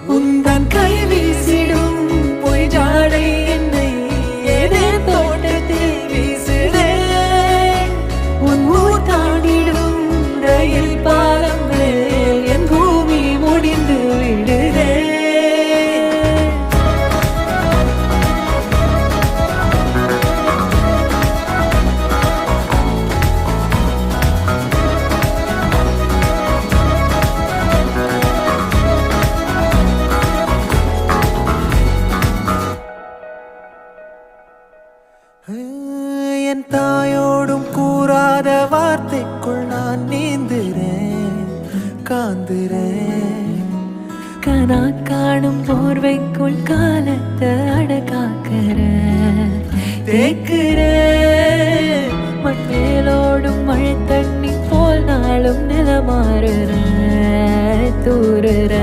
உந்தன் கை வீசிடும் பொய் ஜாடை என்னை ஏதே தோட்டத்தில் வீசுதே உன் ஊர் தாண்டிடும் ரயில் பாலம் மேல் என் பூமி முடிந்து விடுதே என் தாயோடும் கூறாத வார்த்தைக்குள் நான் நீந்துறேன் காந்துறேன் கனா காணும் போர்வைக்குள் காலத்தை அடக்காக்கிற தேக்குற மண்ணேலோடும் மழை தண்ணி போல் நாளும் நிலமாறுற தூறுற